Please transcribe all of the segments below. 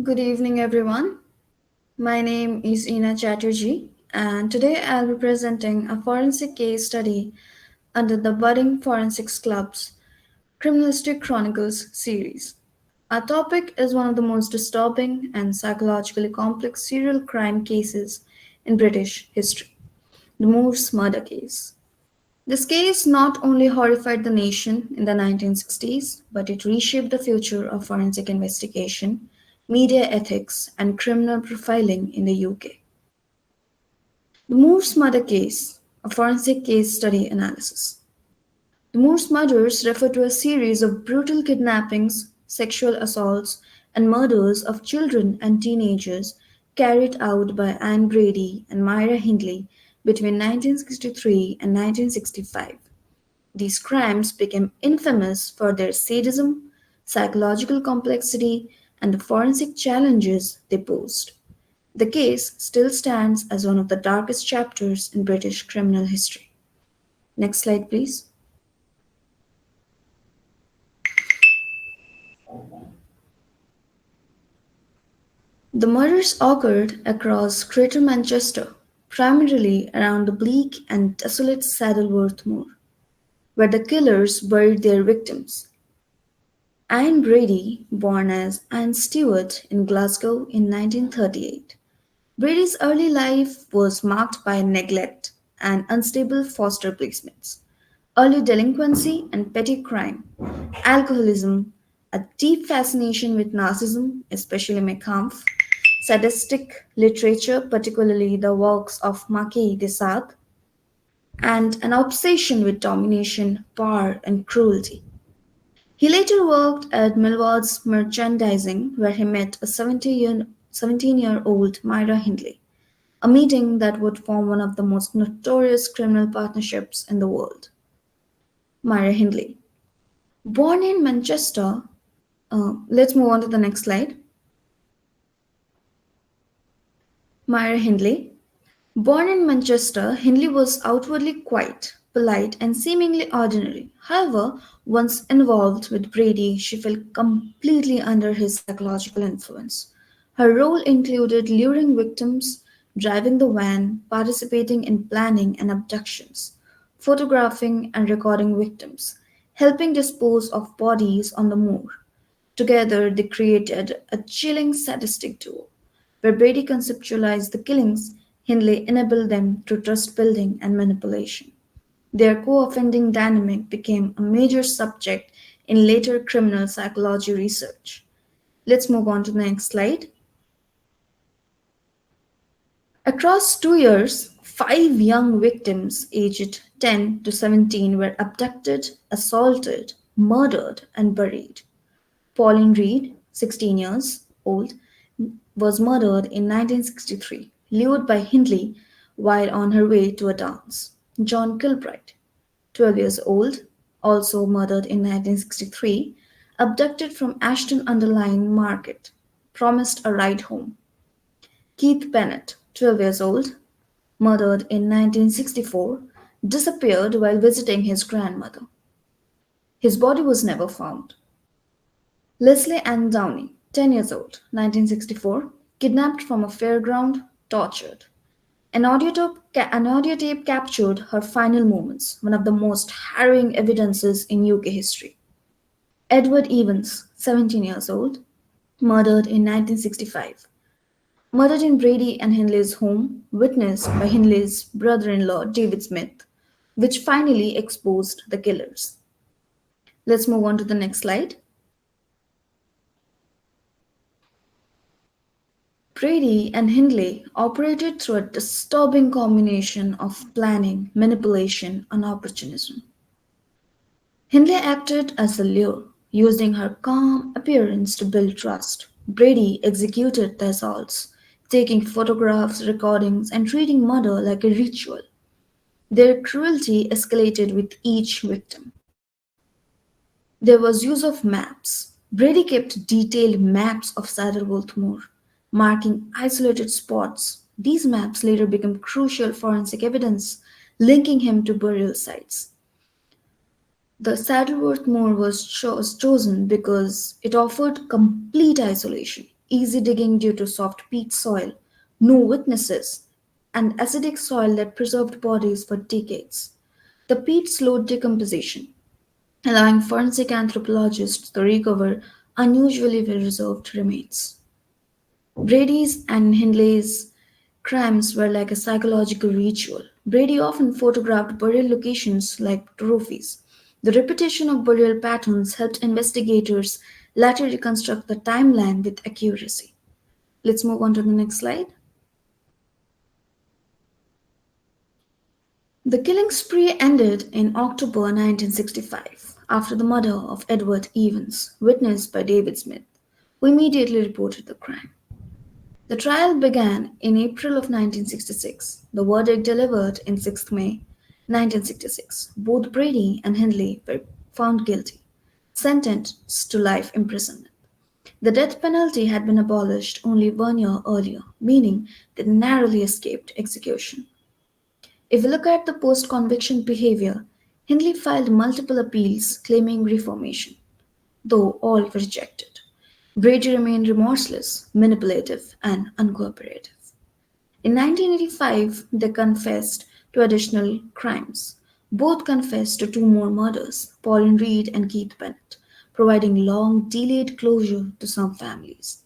Good evening, everyone. My name is Ina Chatterjee, and today I'll be presenting a forensic case study under the Budding Forensics Club's Criminalistic Chronicles series. Our topic is one of the most disturbing and psychologically complex serial crime cases in British history, the Moore's murder case. This case not only horrified the nation in the 1960s, but it reshaped the future of forensic investigation, media ethics, and criminal profiling in the UK. The Moore's murder case, a forensic case study analysis. The Moore's murders refer to a series of brutal kidnappings, sexual assaults, and murders of children and teenagers carried out by Anne Brady and Myra Hindley between 1963 and 1965. These crimes became infamous for their sadism, psychological complexity, and the forensic challenges they posed. The case still stands as one of the darkest chapters in British criminal history. Next slide, please. The murders occurred across Greater Manchester, primarily around the bleak and desolate Saddleworth Moor, where the killers buried their victims. Anne Brady, born as Anne Stewart in Glasgow in 1938. Brady's early life was marked by neglect and unstable foster placements, early delinquency and petty crime, alcoholism, a deep fascination with Nazism, especially Mein Kampf, sadistic literature, particularly the works of Marquis de Sade, and an obsession with domination, power, and cruelty. He later worked at Millward's Merchandising, where he met a 17-year-old Myra Hindley, a meeting that would form one of the most notorious criminal partnerships in the world. Myra Hindley. Born in Manchester, let's move on to the next slide. Myra Hindley. Born in Manchester, Hindley was outwardly quiet, polite, and seemingly ordinary. However, once involved with Brady, she fell completely under his psychological influence. Her role included luring victims, driving the van, participating in planning and abductions, photographing and recording victims, helping dispose of bodies on the moor. Together, they created a chilling sadistic duo. Where Brady conceptualized the killings, Hindley enabled them through trust building and manipulation. Their co offending dynamic became a major subject in later criminal psychology research. Let's move on to the next slide. Across 2 years, five young victims aged 10 to 17 were abducted, assaulted, murdered, and buried. Pauline Reed, 16 years old, was murdered in 1963, lured by Hindley while on her way to a dance. John Kilbright, 12 years old, also murdered in 1963, abducted from Ashton-under-Lyne Market, promised a ride home. Keith Bennett, 12 years old, murdered in 1964, disappeared while visiting his grandmother. His body was never found. Leslie Ann Downey, 10 years old, 1964, kidnapped from a fairground, tortured. An audio tape captured her final moments, one of the most harrowing evidences in UK history. Edward Evans, 17 years old, murdered in 1965. Murdered in Brady and Hindley's home, witnessed by Hindley's brother in law, David Smith, which finally exposed the killers. Let's move on to the next slide. Brady and Hindley operated through a disturbing combination of planning, manipulation, and opportunism. Hindley acted as the lure, using her calm appearance to build trust. Brady executed the assaults, taking photographs, recordings, and treating murder like a ritual. Their cruelty escalated with each victim. There was use of maps. Brady kept detailed maps of Saddleworth Moor, marking isolated spots. These maps later became crucial forensic evidence linking him to burial sites. The Saddleworth Moor was chosen because it offered complete isolation. easy digging due to soft peat soil, no witnesses, and acidic soil that preserved bodies for decades. The peat slowed decomposition, allowing forensic anthropologists to recover unusually well preserved remains. Brady's and Hindley's crimes were like a psychological ritual. Brady often photographed burial locations like trophies. The repetition of burial patterns helped investigators later reconstruct the timeline with accuracy. Let's move on to the next slide. The killing spree ended in October 1965 after the murder of Edward Evans, witnessed by David Smith, who immediately reported the crime. The trial began in April of 1966. The verdict delivered in 6th May 1966. Both Brady and Hindley were found guilty, sentenced to life imprisonment. The death penalty had been abolished only 1 year earlier, meaning they narrowly escaped execution. If we look at the post conviction behavior, Hindley filed multiple appeals claiming reformation, though all were rejected. Brady remained remorseless, manipulative, and uncooperative. In 1985, they confessed to additional crimes. Both confessed to two more murders, Pauline Reed and Keith Bennett, providing long delayed closure to some families.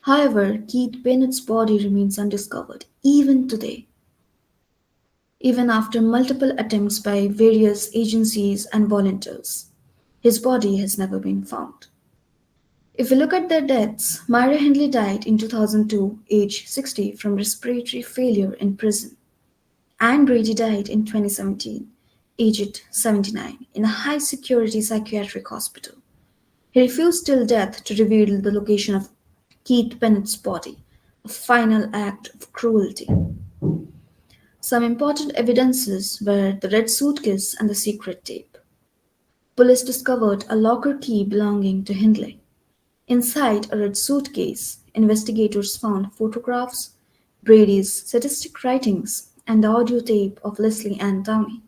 However, Keith Bennett's body remains undiscovered even today, even after multiple attempts by various agencies and volunteers. His body has never been found. If we look at their deaths, Myra Hindley died in 2002, age 60, from respiratory failure in prison. And Brady died in 2017, aged 79, in a high security psychiatric hospital. He refused till death to reveal the location of Keith Bennett's body, a final act of cruelty. Some important evidences were the red suitcase and the secret tape. Police discovered a locker key belonging to Hindley. Inside a red suitcase, investigators found photographs, Brady's sadistic writings, and the audio tape of Leslie Ann Downey.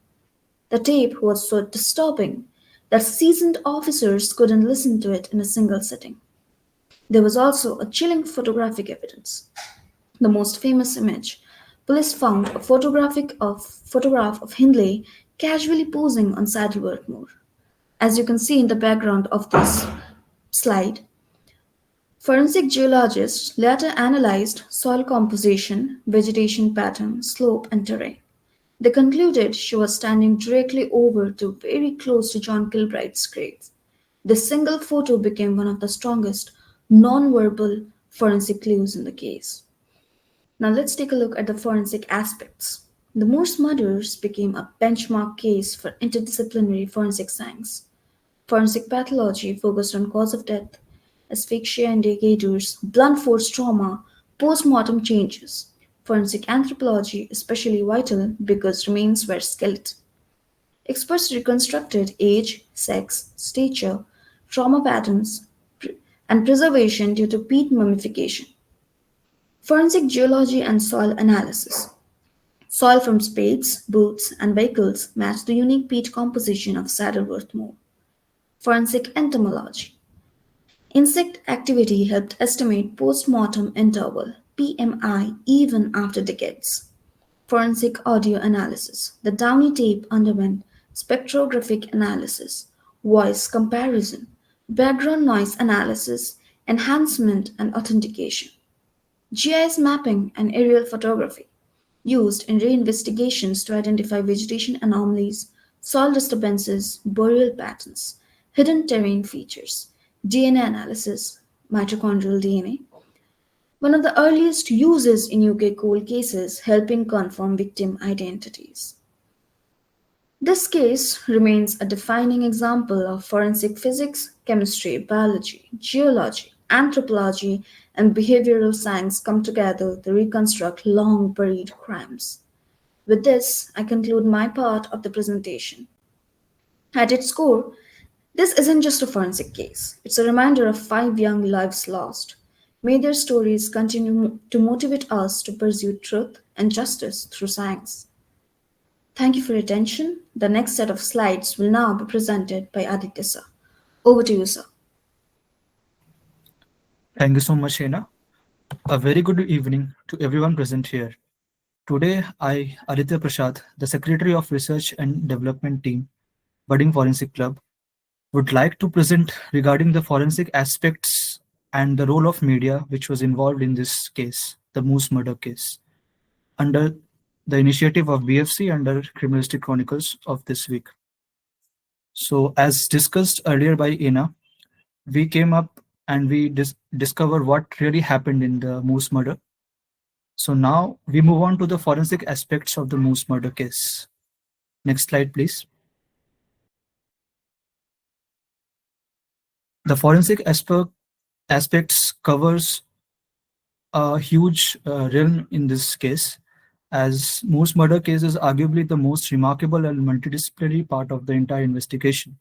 The tape was so disturbing that seasoned officers couldn't listen to it in a single sitting. There was also a chilling photographic evidence. The most famous image, police found a photograph of Hindley casually posing on Saddleworth Moor. As you can see in the background of this slide, forensic geologists later analyzed soil composition, vegetation pattern, slope, and terrain. They concluded she was standing directly over to very close to John Kilbride's grave. This single photo became one of the strongest non-verbal forensic clues in the case. Now let's take a look at the forensic aspects. The Morse murders became a benchmark case for interdisciplinary forensic science. Forensic pathology focused on cause of death, asphyxia indicators, blunt force trauma, post-mortem changes. Forensic anthropology especially vital because remains were skeletal. Experts reconstructed age, sex, stature, trauma patterns, and preservation due to peat mummification. Forensic geology and soil analysis. Soil from spades, boots, and vehicles matched the unique peat composition of Saddleworth Moor. Forensic entomology. Insect activity helped estimate post-mortem interval (PMI) even after decades. Forensic audio analysis. The Downey tape underwent spectrographic analysis, voice comparison, background noise analysis, enhancement and authentication. GIS mapping and aerial photography used in reinvestigations to identify vegetation anomalies, soil disturbances, burial patterns, hidden terrain features, DNA analysis, mitochondrial DNA, one of the earliest uses in UK cold cases helping confirm victim identities. This case remains a defining example of forensic physics, chemistry, biology, geology, anthropology, and behavioral science come together to reconstruct long buried crimes. With this, I conclude my part of the presentation. At its core, this isn't just a forensic case, it's a reminder of 5 young lives lost. May their stories continue to motivate us to pursue truth and justice through science. Thank you for your attention. The next set of slides will now be presented by Aditya sir. Over to you, sir. Thank you so much, Hena. A very good evening to everyone present here. Today, I, Aditya Prasad, the Secretary of Research and Development Team, Budding Forensic Club, would like to present regarding the forensic aspects and the role of media which was involved in this case, the Moose murder case, under the initiative of BFC under Criminalistic Chronicles of this week. So, as discussed earlier by Ina, we came up and we discovered what really happened in the Moose murder. So now we move on to the forensic aspects of the Moose murder case. Next slide, please. The forensic aspects covers a huge realm in this case, as Moose murder case is arguably the most remarkable and multidisciplinary part of the entire investigation.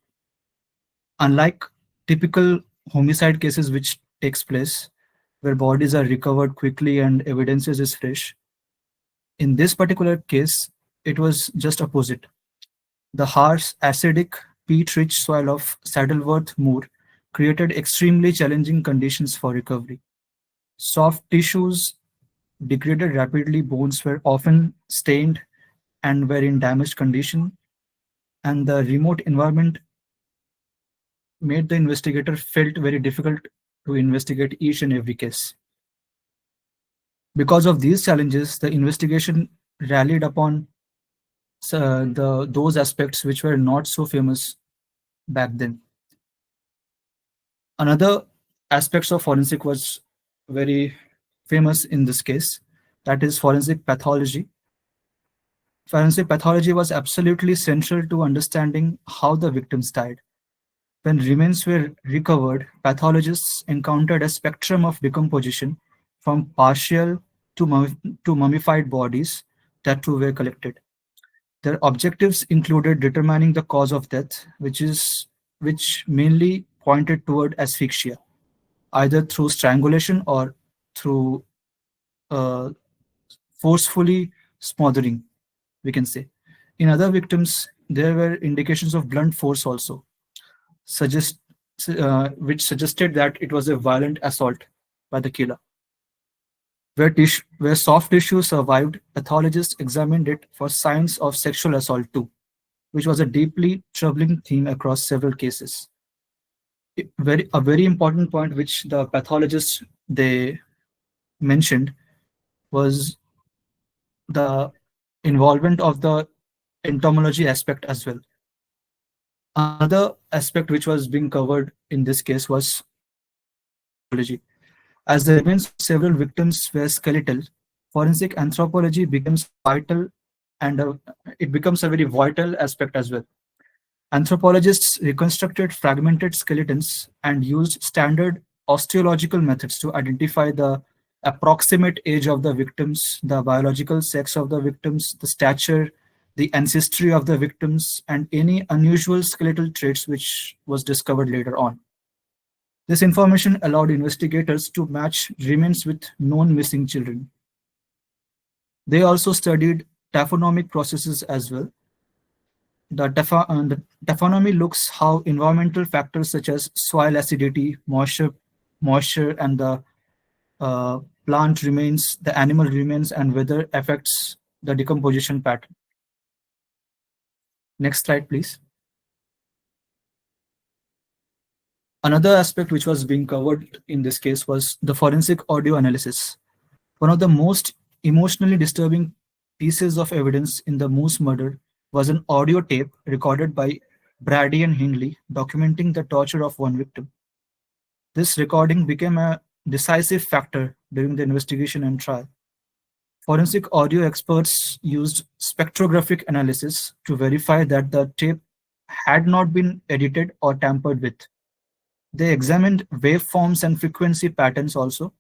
Unlike typical homicide cases which takes place where bodies are recovered quickly and evidence is fresh, in this particular case, it was just opposite. The harsh, acidic, peat-rich soil of Saddleworth Moor created extremely challenging conditions for recovery. Soft tissues degraded rapidly, bones were often stained and were in damaged condition, and the remote environment made the investigator felt very difficult to investigate each and every case. Because of these challenges, the investigation rallied upon those aspects which were not so famous back then. Another aspects of forensic was very famous in this case, that is forensic pathology. Forensic pathology was absolutely central to understanding how the victims died. When remains were recovered, pathologists encountered a spectrum of decomposition from partial to mummified bodies that too were collected. Their objectives included determining the cause of death, which mainly pointed toward asphyxia, either through strangulation or through uh, forcefully smothering, we can say. In other victims, there were indications of blunt force also, suggest, which suggested that it was a violent assault by the killer. Where soft tissue survived, pathologists examined it for signs of sexual assault too, which was a deeply troubling theme across several cases. A very important point which the pathologists they mentioned was the involvement of the entomology aspect as well. Another aspect which was being covered in this case was anthropology. As the remains of several victims were skeletal, forensic anthropology becomes vital and it becomes a very vital aspect as well. Anthropologists reconstructed fragmented skeletons and used standard osteological methods to identify the approximate age of the victims, the biological sex of the victims, the stature, the ancestry of the victims, and any unusual skeletal traits which was discovered later on. This information allowed investigators to match remains with known missing children. They also studied taphonomic processes as well. The taphonomy looks how environmental factors such as soil acidity, moisture, and the uh, plant remains, the animal remains, and weather affects the decomposition pattern. Next slide, please. Another aspect which was being covered in this case was the forensic audio analysis. One of the most emotionally disturbing pieces of evidence in the Moose murder was an audio tape recorded by Brady and Hindley documenting the torture of one victim. This recording became a decisive factor during the investigation and trial. Forensic audio experts used spectrographic analysis to verify that the tape had not been edited or tampered with. They examined waveforms and frequency patterns also,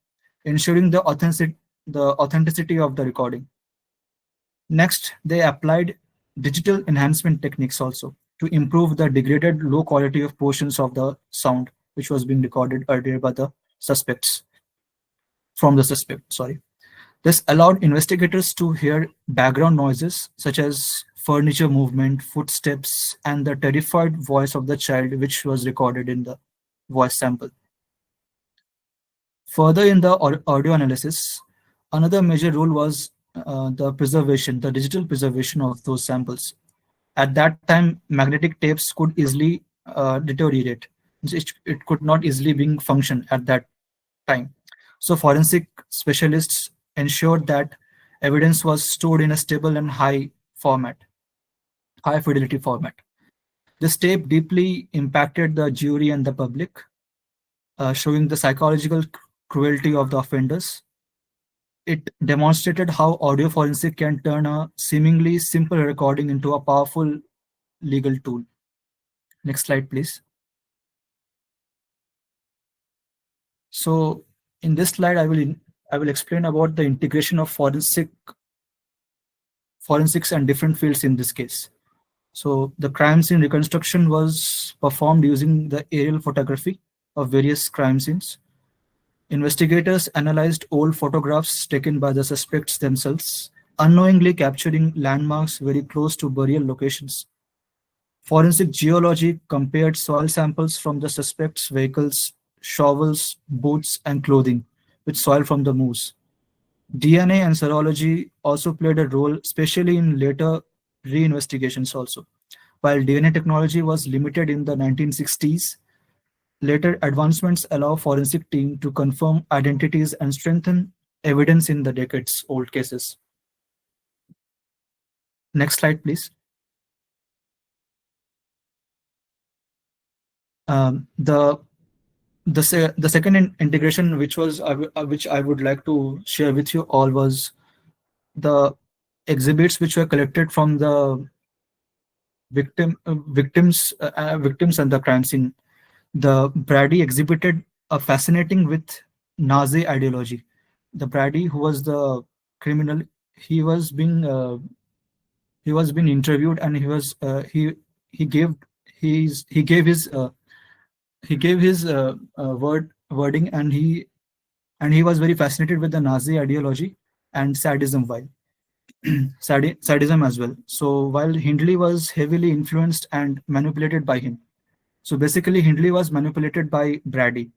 ensuring the authenticity of the recording. Next, they applied digital enhancement techniques also to improve the degraded low quality of portions of the sound which was being recorded earlier by the suspects from the suspect. Sorry. This allowed investigators to hear background noises such as furniture movement, footsteps, and the terrified voice of the child which was recorded in the voice sample. Further, in the audio analysis, another major role was the preservation, the digital preservation of those samples. At that time, magnetic tapes could easily deteriorate. It could not easily being function at that time. So forensic specialists ensured that evidence was stored in a stable and high fidelity format. This tape deeply impacted the jury and the public, showing the psychological cruelty of the offenders. It demonstrated how audio forensic can turn a seemingly simple recording into a powerful legal tool. Next slide, please. So, in this slide, I will explain about the integration of forensics and different fields in this case. So, the crime scene reconstruction was performed using the aerial photography of various crime scenes. Investigators analyzed old photographs taken by the suspects themselves, unknowingly capturing landmarks very close to burial locations. Forensic geology compared soil samples from the suspects' vehicles, shovels, boots, and clothing with soil from the moose. DNA and serology also played a role, especially in later reinvestigations also. While DNA technology was limited in the 1960s, later advancements allow forensic team to confirm identities and strengthen evidence in the decades old cases. Next slide, please. The the second integration which I would like to share with you all was the exhibits which were collected from the victims and the crime scene. The Brady exhibited a fascinating with Nazi ideology. The Brady, who was the criminal, he was being uh, he was being interviewed, and he gave he gave his wording, and he was very fascinated with the Nazi ideology and sadism, while sadism as well. So while Hindley was heavily influenced and manipulated by him. So basically, Hindley was manipulated by Brady.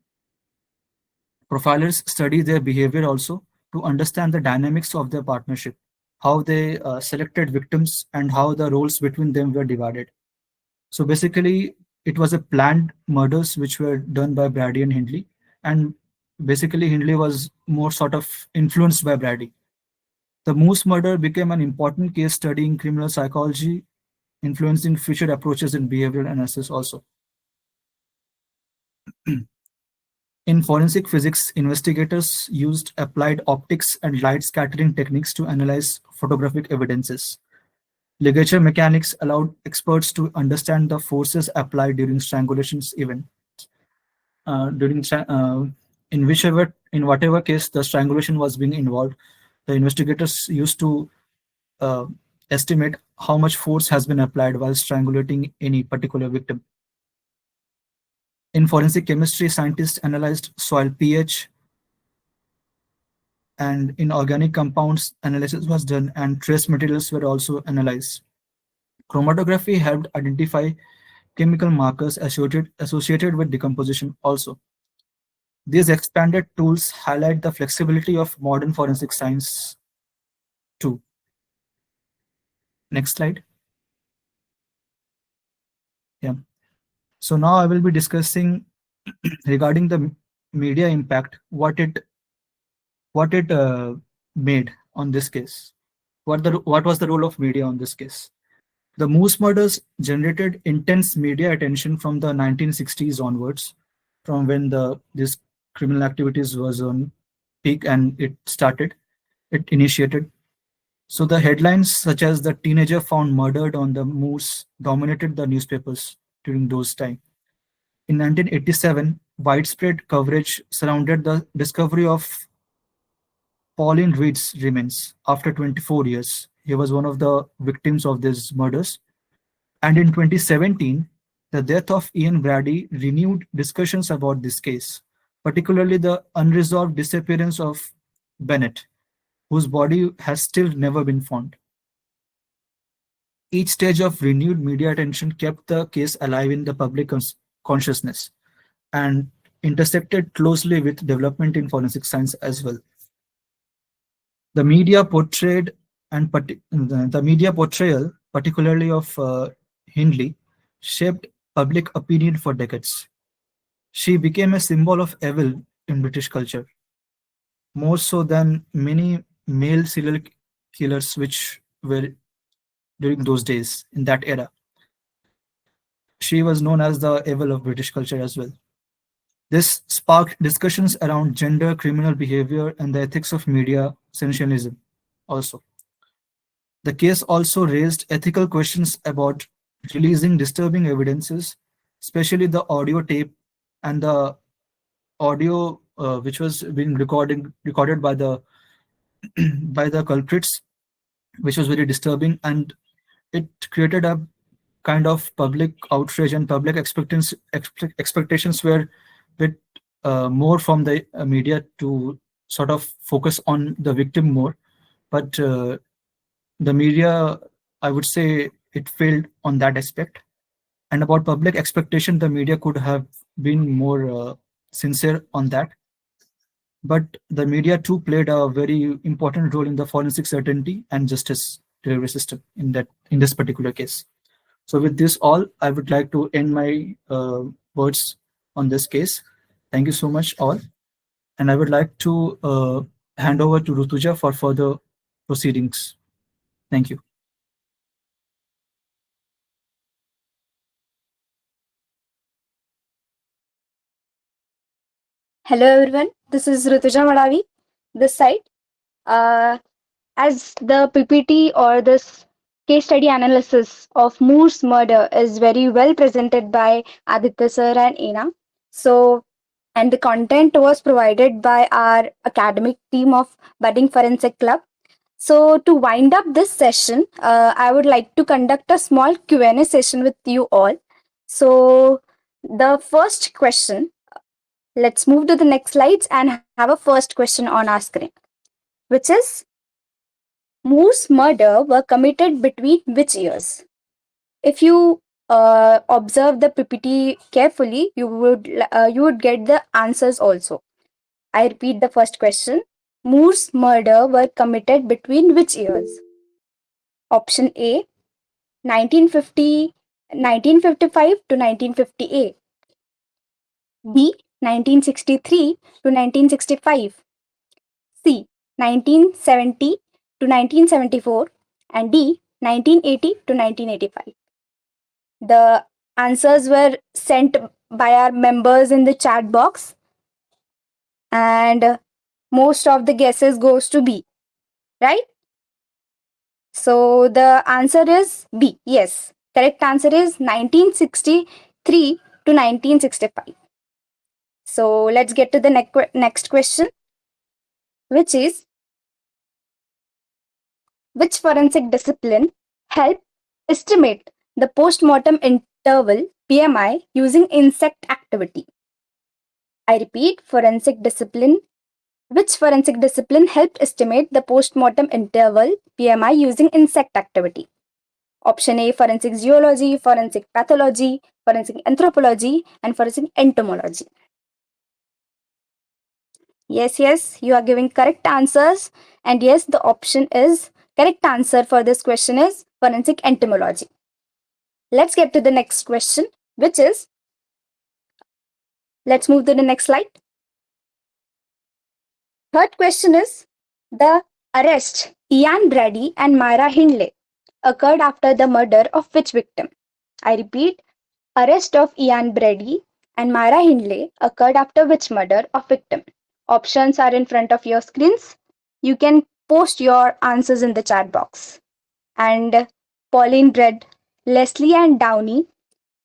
Profilers study their behavior also to understand the dynamics of their partnership, how they selected victims, and how the roles between them were divided. So basically, it was a planned murders which were done by Brady and Hindley, and basically Hindley was more sort of influenced by Brady. The Moose murder became an important case study in criminal psychology, influencing future approaches in behavioral analysis also. In forensic physics, investigators used applied optics and light scattering techniques to analyze photographic evidences. Ligature mechanics allowed experts to understand the forces applied during strangulations event. During in whatever case the strangulation was being involved, the investigators used to uh, estimate how much force has been applied while strangulating any particular victim. In forensic chemistry, scientists analyzed soil pH, and in organic compounds, analysis was done, and trace materials were also analyzed. Chromatography helped identify chemical markers associated with decomposition also. These expanded tools highlight the flexibility of modern forensic science too. Next slide. Yeah. So now I will be discussing regarding the media impact, what it made on this case. What was the role of media on this case? The Moose murders generated intense media attention from the 1960s onwards, from when the this criminal activities was on peak and it initiated. So the headlines such as the teenager found murdered on the Moose dominated the newspapers during those time. In 1987, widespread coverage surrounded the discovery of Pauline Reed's remains after 24 years. He was one of the victims of these murders. And in 2017, the death of Ian Brady renewed discussions about this case, particularly the unresolved disappearance of Bennett, whose body has still never been found. Each stage of renewed media attention kept the case alive in the public consciousness. And intersected closely with development in forensic science as well. The media portrayed the media portrayal, particularly of Hindley, shaped public opinion for decades. She became a symbol of evil in British culture, more so than many male serial killers which were during those days in that era. She was known as the evil of British culture as well. This sparked discussions around gender, criminal behavior, and the ethics of media sensationalism. Also, the case also raised ethical questions about releasing disturbing evidences, especially the audio tape and the audio which was being recorded by the by the culprits, which was very disturbing, and it created a kind of public outrage, and public expectations were bit more from the media to sort of focus on the victim more. But the media, I would say, it failed on that aspect. And about public expectation, the media could have been more sincere on that. But the media too played a very important role in the forensic certainty and justice delivery system in this particular case. So with this all, I would like to end my words on this case. Thank you so much all, and I would like to hand over to Rutuja for further proceedings. Thank you. Hello everyone, this is Rutuja Madavi, this side. Uh, as the PPT or this case study analysis of Moore's murder is very well presented by Aditya sir and Ina. So, and the content was provided by our academic team of Budding Forensic Club. So, to wind up this session, I would like to conduct a small Q&A session with you all. So, the first question, let's move to the next slides and have a first question on our screen, which is Moore's murder were committed between which years? If you observe the PPT carefully, you would get the answers also. I repeat the first question. Moore's murder were committed between which years? Option A, 1950, 1955 to 1958. B, 1963 to 1965. C, 1970 to 1974. And D, 1980 to 1985. The answers were sent by our members in the chat box, and most of the guesses goes to B, right? So the answer is B. Yes, correct answer is 1963 to 1965. So let's get to the next question, which is which forensic discipline helped estimate the post-mortem interval PMI using insect activity? I repeat, which forensic discipline helped estimate the post-mortem interval PMI using insect activity? Option A, forensic geology, forensic pathology, forensic anthropology, and forensic entomology. Yes, you are giving correct answers. And yes, the option is correct answer for this question is forensic entomology. Let's get to the next question, which is, let's move to the next slide. Third question is, the arrest Ian Brady and Myra Hindley occurred after the murder of which victim? I repeat, arrest of Ian Brady and Myra Hindley occurred after which murder of victim? Options are in front of your screens. You can post your answers in the chat box. And Pauline Dredd, Leslie Ann Downey,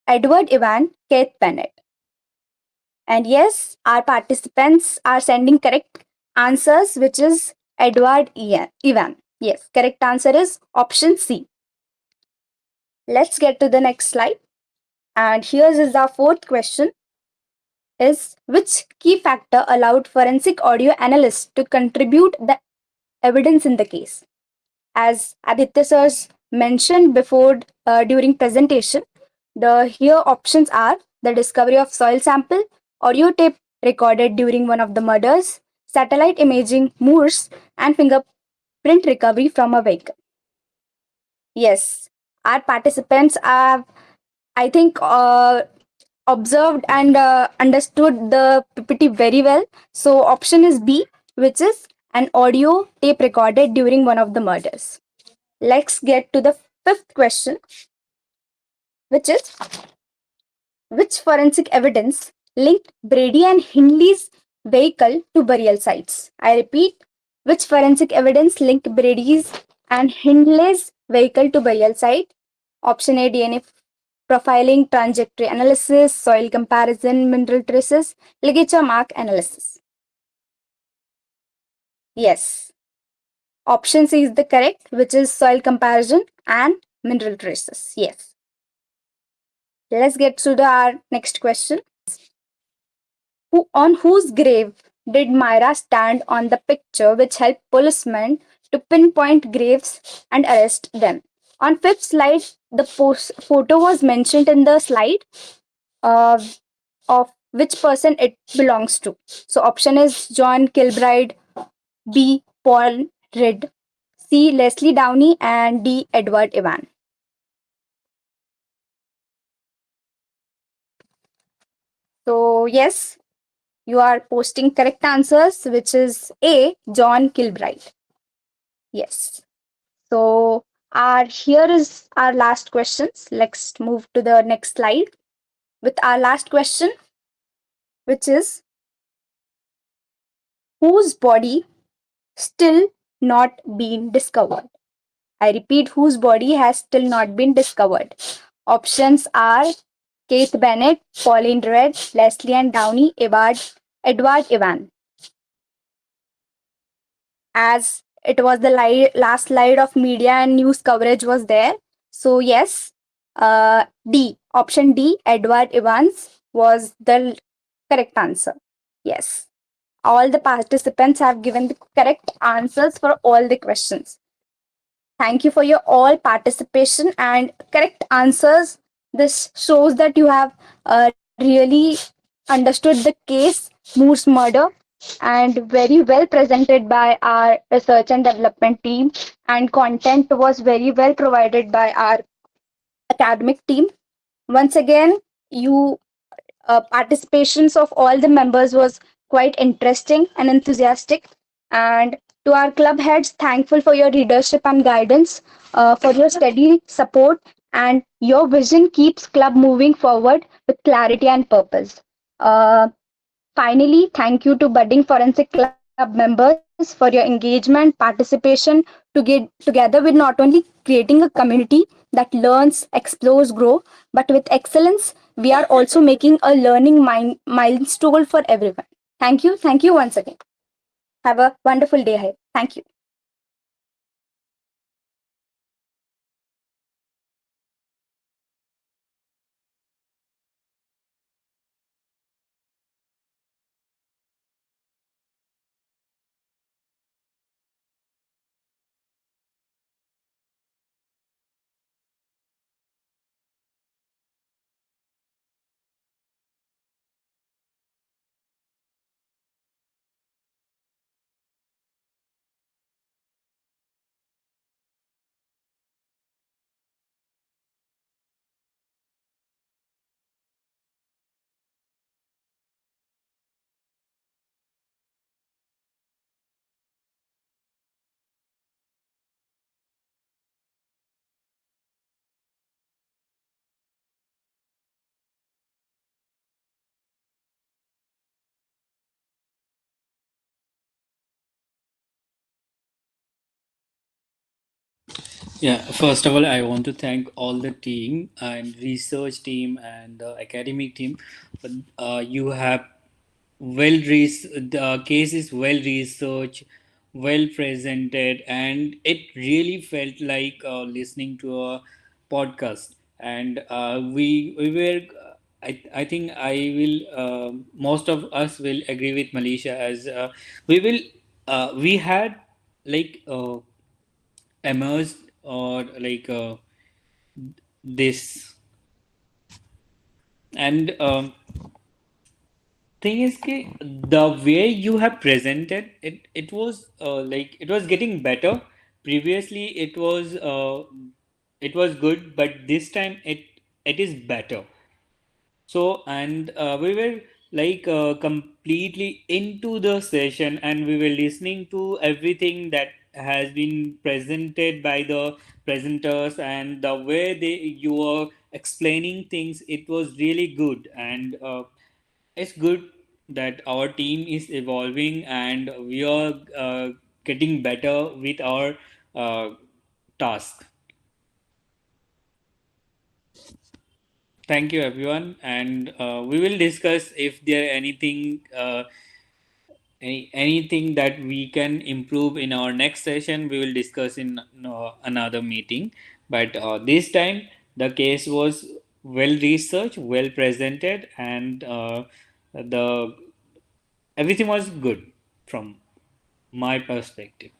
Edward Ivan, Keith Bennett. And yes, our participants are sending correct answers, which is Edward Ivan. Yes, correct answer is option C. Let's get to the next slide. And here's is our fourth question, is which key factor allowed forensic audio analysts to contribute the evidence in the case? As Aditya sirs mentioned before during presentation, the here options are the discovery of soil sample, audio tape recorded during one of the murders, satellite imaging, moors, and fingerprint recovery from a vehicle. Yes, our participants have, I think, observed and understood the PPT very well. So, option is B, which is an audio tape recorded during one of the murders. Let's get to the fifth question, which is which forensic evidence linked Brady and Hindley's vehicle to burial sites? I repeat, which forensic evidence linked Brady's and Hindley's vehicle to burial site? Option A, DNA profiling, trajectory analysis, soil comparison, mineral traces, ligature mark analysis. Yes, option C is the correct, which is soil comparison and mineral traces. Yes. Let's get to our next question. On whose grave did Myra stand on the picture, which helped policemen to pinpoint graves and arrest them? On fifth slide, the photo was mentioned in the slide uh, of which person it belongs to. So option is John Kilbride, B. Paul Reed, C. Leslie Downey, and D. Edward Evan. So yes, you are posting correct answers, which is A. John Kilbride. Yes. So our here is our last questions. Let's move to the next slide with our last question, which is whose body still not been discovered? I repeat, whose body has still not been discovered? Options are Kate Bennett, Pauline Red, Leslie and Downey, Edward Evan. As it was the last slide of media and news coverage was there. So yes, D, option D, Edward Evans was the correct answer. Yes, all the participants have given the correct answers for all the questions. Thank you for your all participation and correct answers. This shows that you have really understood the case, Moore's murder, and very well presented by our research and development team. And content was very well provided by our academic team. Once again, you participations of all the members was quite interesting and enthusiastic. And to our club heads, thankful for your leadership and guidance, for your steady support, and your vision keeps club moving forward with clarity and purpose. Uh, Finally, thank you to budding Forensic Club members for your engagement, participation to get together with not only creating a community that learns, explores, grow, but with excellence, we are also making a learning milestone for everyone. Thank you. Thank you once again. Have a wonderful day ahead. Thank you. Yeah, first of all, I want to thank all the team and research team and the academic team. You have the case is well researched, well presented, and it really felt like listening to a podcast. And we were. I think I will. Most of us will agree with Malaysia as we will. We had like. Emerged or like this and thing is कि the way you have presented it, it was like it was getting better. Previously it was good, but this time it is better. So, and we were like completely into the session, and we were listening to everything that has been presented by the presenters, and the way you were explaining things. It was really good, and it's good that our team is evolving, and we are getting better with our uh, task. Thank you, everyone, and we will discuss if there anything. Anything that we can improve in our next session, we will discuss in another meeting. But this time the case was well researched, well presented, and the everything was good from my perspective.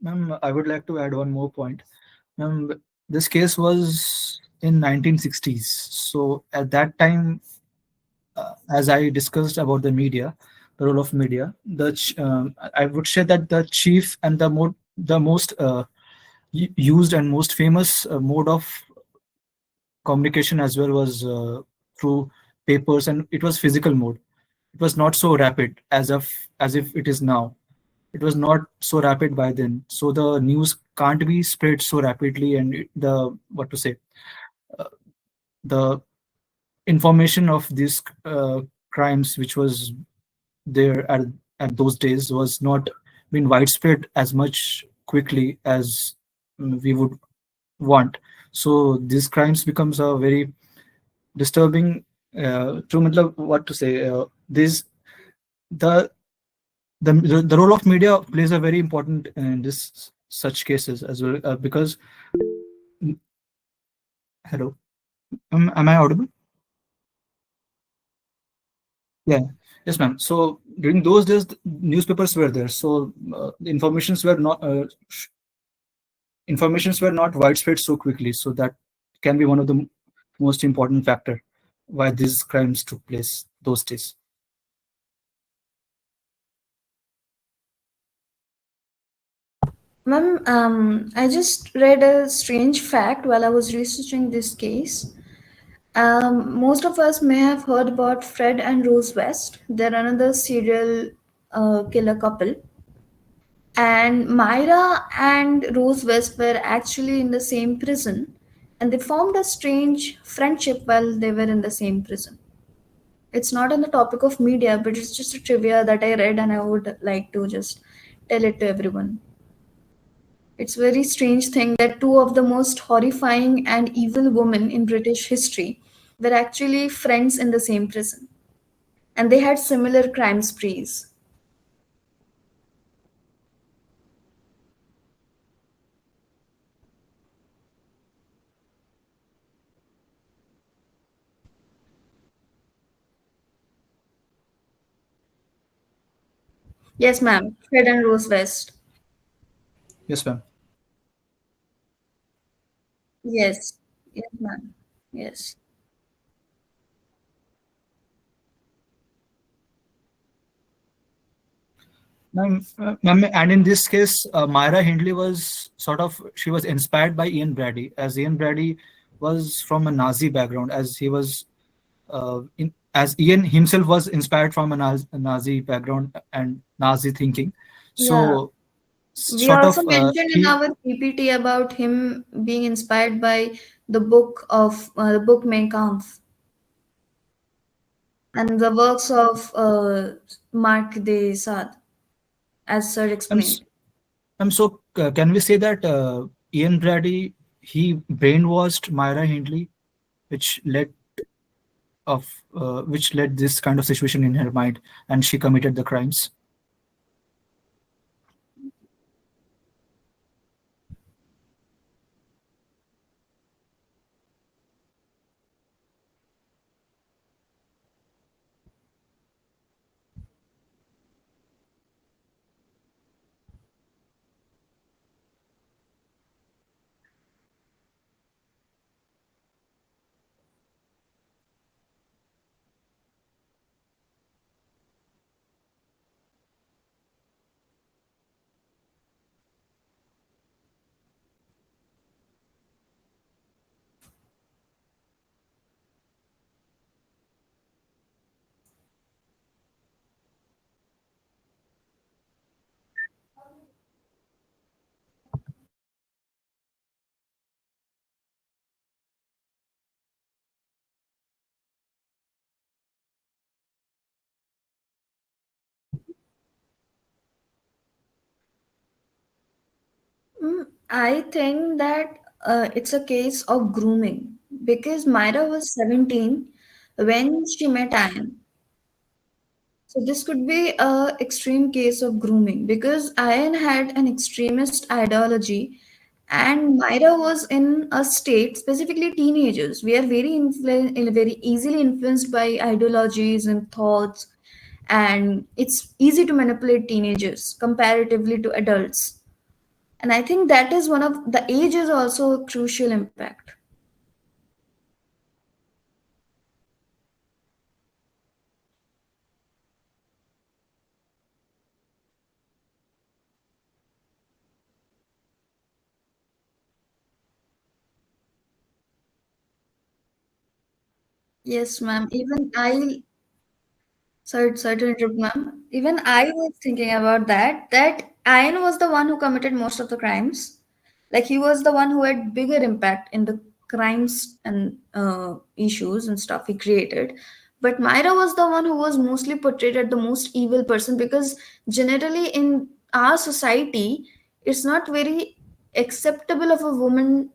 Ma'am, I would like to add one more point. Ma'am, this case was in 1960s. So at that time, as I discussed about the media, the role of media, I would say that the chief and the most used and most famous mode of communication as well was through papers, and it was physical mode. It was not so rapid as if it is now. It was not so rapid by then, so the news can't be spread so rapidly, and the what to say, uh, the information of these crimes which was there at those days was not been widespread as much quickly as we would want. So these crimes becomes a very disturbing to matlab, what to say, this the the role of media plays a very important in this such cases as well, because hello, am I audible? Yeah, yes ma'am. So during those days the newspapers were there, so the informations were not widespread so quickly, so that can be one of the most important factor why these crimes took place those days. Ma'am, I just read a strange fact while I was researching this case. Most of us may have heard about Fred and Rose West. They're another serial killer couple. And Myra and Rose West were actually in the same prison, and they formed a strange friendship while they were in the same prison. It's not on the topic of media, but it's just a trivia that I read, and I would like to just tell it to everyone. It's a very strange thing that two of the most horrifying and evil women in British history were actually friends in the same prison, and they had similar crime sprees. Yes, ma'am. Fred and Rose West. Yes, ma'am. Yes. Yes, ma'am. Yes. Ma'am, and in this case, Myra Hindley was sort of, she was inspired by Ian Brady, as Ian Brady was from a Nazi background, as he was as Ian himself was inspired from a Nazi background and Nazi thinking. Yeah. So We sort also of mentioned in he our PPT about him being inspired by the book Mein Kampf and the works of Mark de Sade, as Sir I'm s- explained. I'm so can we say that Ian Brady, he brainwashed Myra Hindley, which led which led this kind of situation in her mind, and she committed the crimes. I think that it's a case of grooming because Myra was 17 when she met Ian. So this could be a extreme case of grooming because Ian had an extremist ideology and Myra was in a state, specifically teenagers. We are very easily influenced by ideologies and thoughts, and it's easy to manipulate teenagers comparatively to adults. And I think that is one of the age is also a crucial impact. Yes, ma'am. Sorry to interrupt, ma'am. Even I was thinking about that, that Ayan was the one who committed most of the crimes. Like he was the one who had bigger impact in the crimes and issues and stuff he created. But Myra was the one who was mostly portrayed as the most evil person because generally in our society, it's not very acceptable of a woman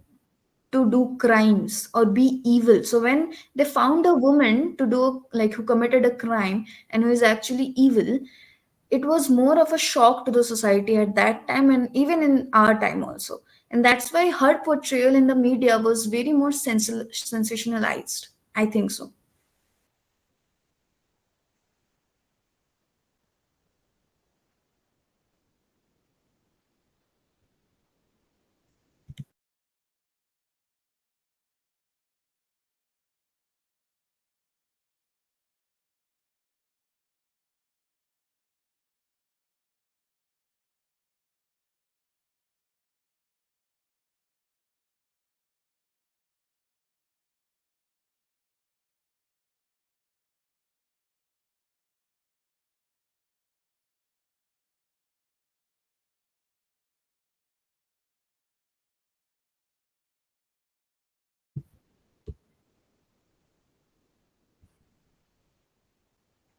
to do crimes or be evil. So when they found a woman to do like who committed a crime and who is actually evil, it was more of a shock to the society at that time and even in our time also. And that's why her portrayal in the media was very more sensationalized. I think so.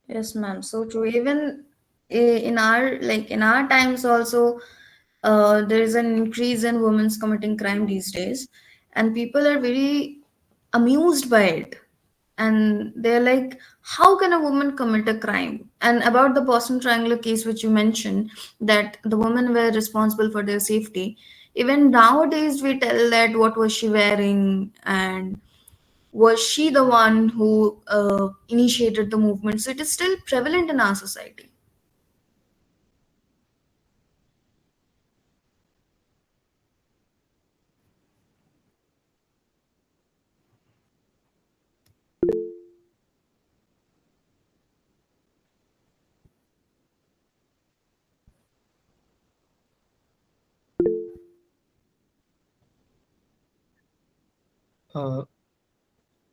Yes, ma'am. So true. Even in our in our times also, there is an increase in women's committing crime these days, and people are very amused by it. And they're like, how can a woman commit a crime? And about the Boston Triangle case, which you mentioned, that the women were responsible for their safety. Even nowadays, we tell that what was she wearing and was she the one who initiated the movement? So it is still prevalent in our society. Uh,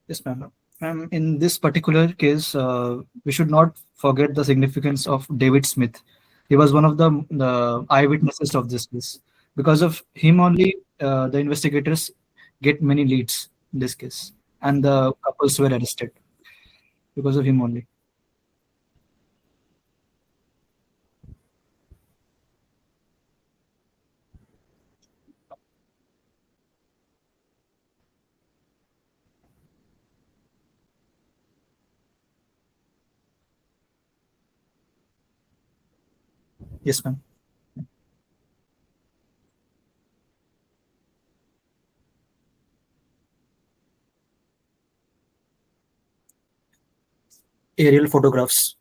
yes, ma'am. Ma'am, in this particular case, we should not forget the significance of David Smith. He was one of the eyewitnesses of this case. Because of him only, the investigators get many leads in this case, and the couples were arrested because of him only. Yes, ma'am. Aerial photographs.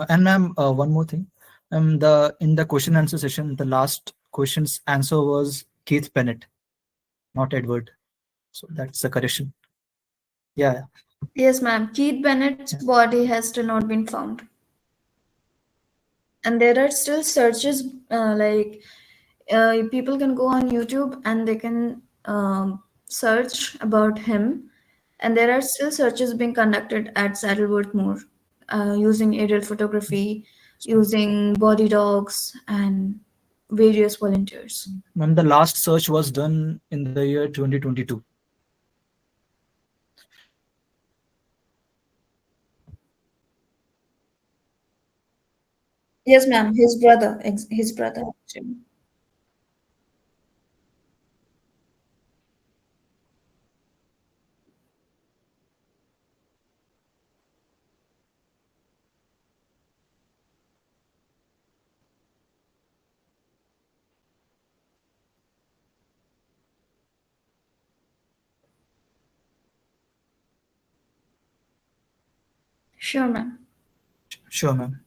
And ma'am, one more thing. The in the question answer session, the last question's answer was Keith Bennett, not Edward. So that's the correction. Yeah, Yes, ma'am. Keith Bennett's yeah. body has still not been found. And there are still searches, people can go on YouTube and they can search about him. And there are still searches being conducted at Saddleworth Moor using aerial photography, using body dogs, and various volunteers. Ma'am, the last search was done in the year 2022. Yes, ma'am. His brother. Actually. Sure, ma'am. Sure, ma'am.